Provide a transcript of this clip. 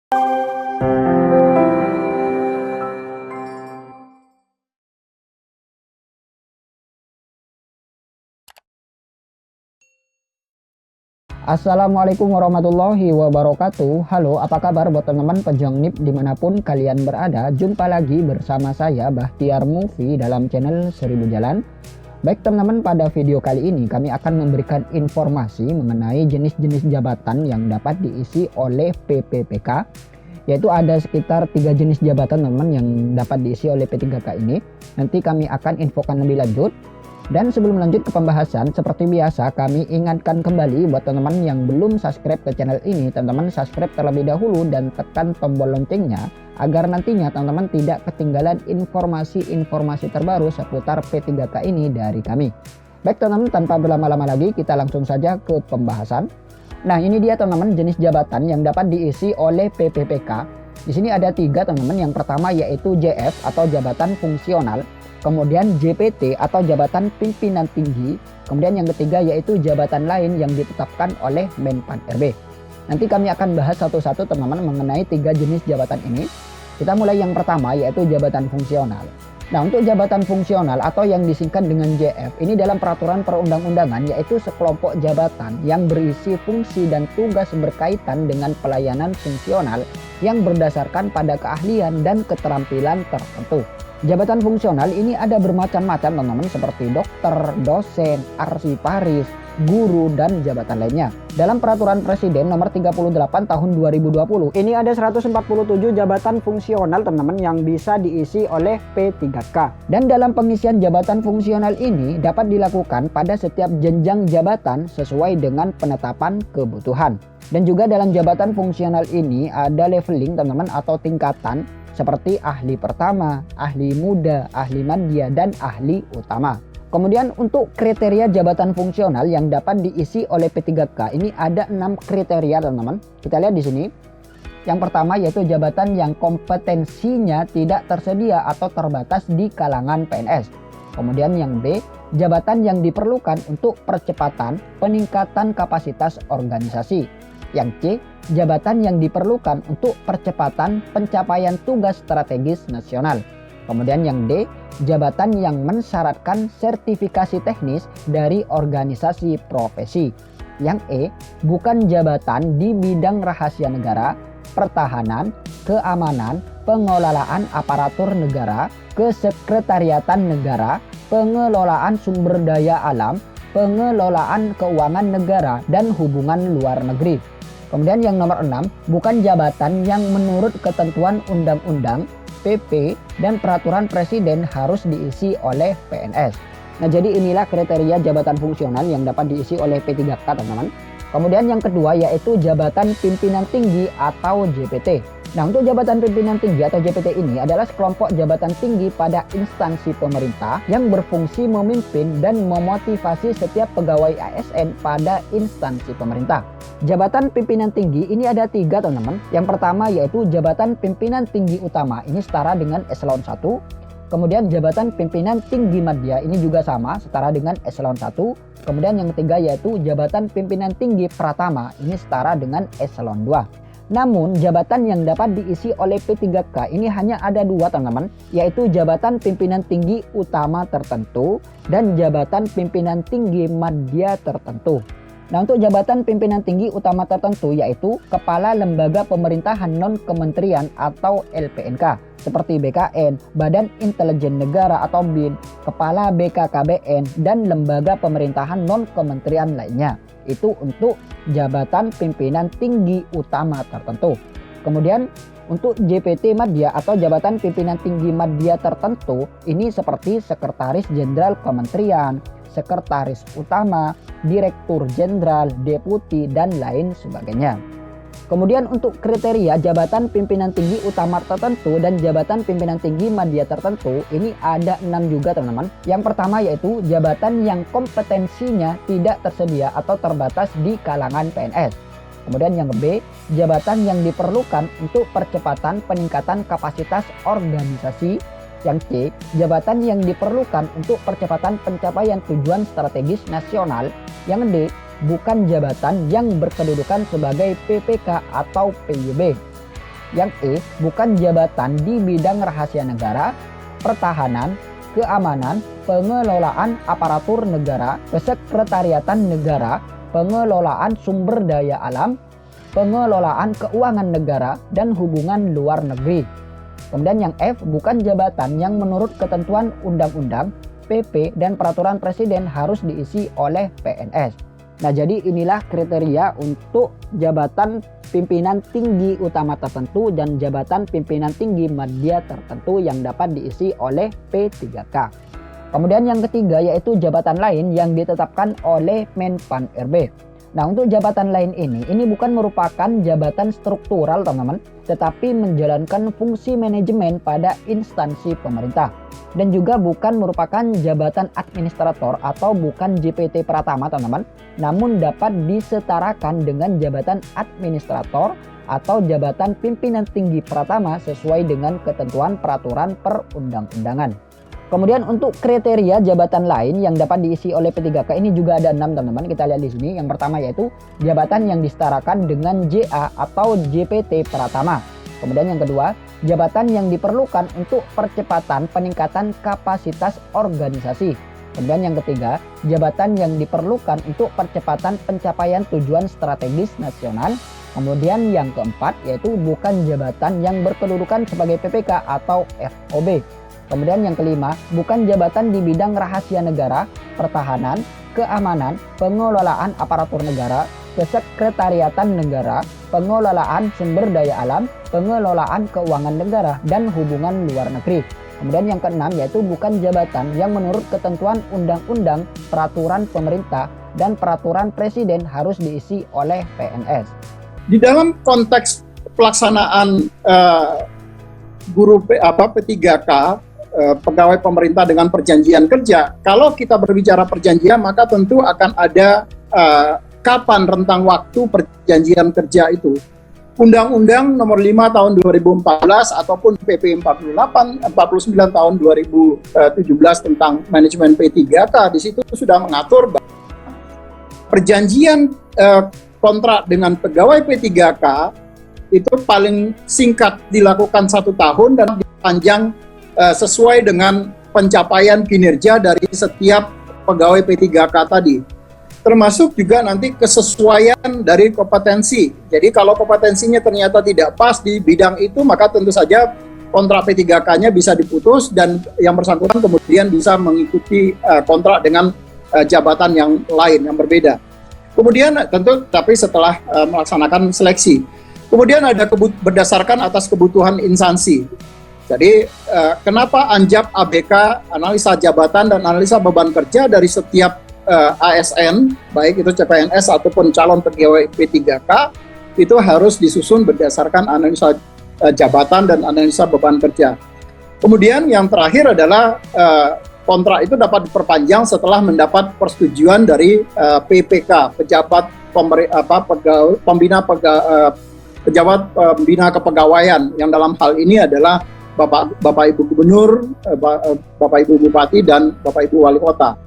Assalamualaikum warahmatullahi wabarakatuh. Halo, apa kabar buat teman-teman pejuang NIP dimanapun kalian berada. Jumpa lagi bersama saya Bahtiar Movie dalam channel 1000 Jalan. Baik teman-teman, pada video kali ini kami akan memberikan informasi mengenai jenis-jenis jabatan yang dapat diisi oleh PPPK. Yaitu ada sekitar 3 jenis jabatan teman-teman yang dapat diisi oleh P3K ini. Nanti kami akan infokan lebih lanjut. Dan sebelum lanjut ke pembahasan, seperti biasa kami ingatkan kembali buat teman-teman yang belum subscribe ke channel ini, teman-teman subscribe terlebih dahulu dan tekan tombol loncengnya agar nantinya teman-teman tidak ketinggalan informasi-informasi terbaru seputar P3K ini dari kami. Baik teman-teman, tanpa berlama-lama lagi kita langsung saja ke pembahasan. Nah, ini dia teman-teman jenis jabatan yang dapat diisi oleh PPPK. Di sini ada 3 teman-teman. Yang pertama yaitu JF atau jabatan fungsional. Kemudian JPT atau jabatan pimpinan tinggi. Kemudian yang ketiga yaitu jabatan lain yang ditetapkan oleh Menpan RB. Nanti kami akan bahas satu-satu teman-teman mengenai 3 jenis jabatan ini. Kita mulai yang pertama yaitu jabatan fungsional. Nah, untuk jabatan fungsional atau yang disingkat dengan JF ini dalam peraturan perundang-undangan yaitu sekelompok jabatan yang berisi fungsi dan tugas berkaitan dengan pelayanan fungsional yang berdasarkan pada keahlian dan keterampilan tertentu. Jabatan fungsional ini ada bermacam-macam teman-teman, seperti dokter, dosen, arsiparis, guru, dan jabatan lainnya. Dalam peraturan presiden nomor 38 tahun 2020 ini ada 147 jabatan fungsional teman-teman yang bisa diisi oleh P3K. Dan dalam pengisian jabatan fungsional ini dapat dilakukan pada setiap jenjang jabatan sesuai dengan penetapan kebutuhan. Dan juga dalam jabatan fungsional ini ada leveling teman-teman atau tingkatan, seperti ahli pertama, ahli muda, ahli madya, dan ahli utama. Kemudian untuk kriteria jabatan fungsional yang dapat diisi oleh P3K ini ada 6 kriteria teman-teman. Kita lihat di sini. Yang pertama yaitu jabatan yang kompetensinya tidak tersedia atau terbatas di kalangan PNS. Kemudian yang B, jabatan yang diperlukan untuk percepatan peningkatan kapasitas organisasi. Yang C, jabatan yang diperlukan untuk percepatan pencapaian tugas strategis nasional. Kemudian yang D, jabatan yang mensyaratkan sertifikasi teknis dari organisasi profesi. Yang E, bukan jabatan di bidang rahasia negara, pertahanan, keamanan, pengelolaan aparatur negara, kesekretariatan negara, pengelolaan sumber daya alam, pengelolaan keuangan negara, dan hubungan luar negeri. Kemudian yang nomor 6, bukan jabatan yang menurut ketentuan undang-undang, PP, dan peraturan presiden harus diisi oleh PNS. Nah, jadi inilah kriteria jabatan fungsional yang dapat diisi oleh P3K teman-teman. Kemudian yang kedua yaitu jabatan pimpinan tinggi atau JPT. Nah, untuk jabatan pimpinan tinggi atau JPT ini adalah sekelompok jabatan tinggi pada instansi pemerintah yang berfungsi memimpin dan memotivasi setiap pegawai ASN pada instansi pemerintah. Jabatan pimpinan tinggi ini ada 3 teman-teman. Yang pertama yaitu jabatan pimpinan tinggi utama, ini setara dengan eselon 1. Kemudian jabatan pimpinan tinggi madya ini juga sama, setara dengan eselon 1. Kemudian yang ketiga yaitu jabatan pimpinan tinggi pratama, ini setara dengan eselon 2. Namun jabatan yang dapat diisi oleh P3K ini hanya ada 2 teman-teman, yaitu jabatan pimpinan tinggi utama tertentu dan jabatan pimpinan tinggi madya tertentu. Nah, untuk jabatan pimpinan tinggi utama tertentu yaitu Kepala Lembaga Pemerintahan Non-Kementerian atau LPNK seperti BKN, Badan Intelijen Negara atau BIN, Kepala BKKBN, dan Lembaga Pemerintahan Non-Kementerian lainnya. Itu untuk jabatan pimpinan tinggi utama tertentu. Kemudian untuk JPT Madya atau jabatan pimpinan tinggi madya tertentu ini seperti Sekretaris Jenderal Kementerian, Sekretaris Utama, Direktur Jenderal, Deputi, dan lain sebagainya. Kemudian untuk kriteria jabatan pimpinan tinggi utama tertentu dan jabatan pimpinan tinggi madya tertentu ini ada 6 juga teman-teman. Yang pertama yaitu jabatan yang kompetensinya tidak tersedia atau terbatas di kalangan PNS. Kemudian yang B, jabatan yang diperlukan untuk percepatan peningkatan kapasitas organisasi. Yang C, jabatan yang diperlukan untuk percepatan pencapaian tujuan strategis nasional. Yang D, bukan jabatan yang berkedudukan sebagai PPK atau PYB. Yang E, bukan jabatan di bidang rahasia negara, pertahanan, keamanan, pengelolaan aparatur negara, kesekretariatan negara, pengelolaan sumber daya alam, pengelolaan keuangan negara, dan hubungan luar negeri. Kemudian yang F, bukan jabatan yang menurut ketentuan undang-undang, PP, dan peraturan presiden harus diisi oleh PNS. Nah, jadi inilah kriteria untuk jabatan pimpinan tinggi utama tertentu dan jabatan pimpinan tinggi media tertentu yang dapat diisi oleh P3K. Kemudian yang ketiga yaitu jabatan lain yang ditetapkan oleh Menpan RB. Nah, untuk jabatan lain ini bukan merupakan jabatan struktural teman-teman, tetapi menjalankan fungsi manajemen pada instansi pemerintah. Dan juga bukan merupakan jabatan administrator atau bukan JPT Pratama teman-teman, namun dapat disetarakan dengan jabatan administrator atau jabatan pimpinan tinggi Pratama sesuai dengan ketentuan peraturan perundang-undangan. Kemudian untuk kriteria jabatan lain yang dapat diisi oleh P3K ini juga ada 6 teman-teman. Kita lihat di sini. Yang pertama yaitu jabatan yang disetarakan dengan JA atau JPT Pratama. Kemudian yang kedua, jabatan yang diperlukan untuk percepatan peningkatan kapasitas organisasi. Kemudian yang ketiga, jabatan yang diperlukan untuk percepatan pencapaian tujuan strategis nasional. Kemudian yang keempat yaitu bukan jabatan yang berkedudukan sebagai PPK atau FOB. Kemudian yang kelima, bukan jabatan di bidang rahasia negara, pertahanan, keamanan, pengelolaan aparatur negara, kesekretariatan negara, pengelolaan sumber daya alam, pengelolaan keuangan negara, dan hubungan luar negeri. Kemudian yang keenam yaitu bukan jabatan yang menurut ketentuan undang-undang, peraturan pemerintah, dan peraturan presiden harus diisi oleh PNS. Di dalam konteks pelaksanaan P3K, pegawai pemerintah dengan perjanjian kerja, kalau kita berbicara perjanjian maka tentu akan ada kapan rentang waktu perjanjian kerja itu. Undang-Undang Nomor 5 Tahun 2014 ataupun PP 49 Tahun 2017 tentang manajemen P3K di situ sudah mengatur bahwa perjanjian kontrak dengan pegawai P3K itu paling singkat dilakukan 1 tahun dan dipanjang sesuai dengan pencapaian kinerja dari setiap pegawai P3K tadi. Termasuk juga nanti kesesuaian dari kompetensi. Jadi kalau kompetensinya ternyata tidak pas di bidang itu, maka tentu saja kontrak P3K-nya bisa diputus dan yang bersangkutan kemudian bisa mengikuti kontrak dengan jabatan yang lain, yang berbeda. Kemudian tentu tapi setelah melaksanakan seleksi. Kemudian ada berdasarkan atas kebutuhan instansi. Jadi kenapa Anjab ABK, analisa jabatan dan analisa beban kerja dari setiap ASN, baik itu CPNS ataupun calon pegawai P3K, itu harus disusun berdasarkan analisa jabatan dan analisa beban kerja. Kemudian yang terakhir adalah kontrak itu dapat diperpanjang setelah mendapat persetujuan dari PPK, pejabat pejabat pembina kepegawaian, yang dalam hal ini adalah Bapak Ibu Gubernur, Bapak Ibu Bupati, dan Bapak Ibu Wali Kota.